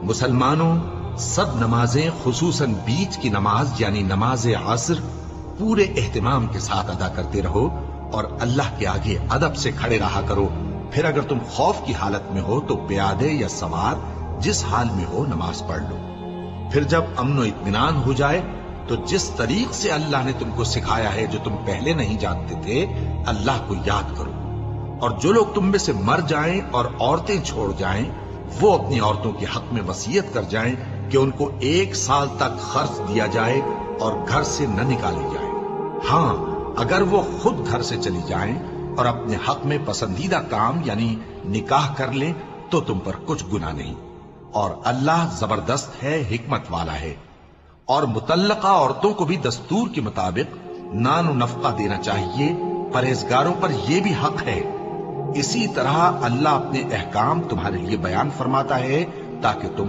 مسلمانوں، سب نمازیں خصوصاً بیچ کی نماز یعنی نماز عصر پورے اہتمام کے ساتھ ادا کرتے رہو اور اللہ کے آگے ادب سے کھڑے رہا کرو. پھر اگر تم خوف کی حالت میں ہو تو پیادے یا سوار جس حال میں ہو نماز پڑھ لو. پھر جب امن و اطمینان ہو جائے تو جس طریق سے اللہ نے تم کو سکھایا ہے جو تم پہلے نہیں جانتے تھے اللہ کو یاد کرو. اور جو لوگ تم میں سے مر جائیں اور عورتیں چھوڑ جائیں وہ اپنی عورتوں کے حق میں وصیت کر جائیں کہ ان کو 1 سال تک خرچ دیا جائے اور گھر سے نہ نکالی جائے. ہاں اگر وہ خود گھر سے چلی جائیں اور اپنے حق میں پسندیدہ کام یعنی نکاح کر لیں تو تم پر کچھ گناہ نہیں. اور اللہ زبردست ہے، حکمت والا ہے. اور مطلقہ عورتوں کو بھی دستور کے مطابق نان و نفقہ دینا چاہیے. پرہیزگاروں پر یہ بھی حق ہے. اسی طرح اللہ اپنے احکام تمہارے لیے بیان فرماتا ہے تاکہ تم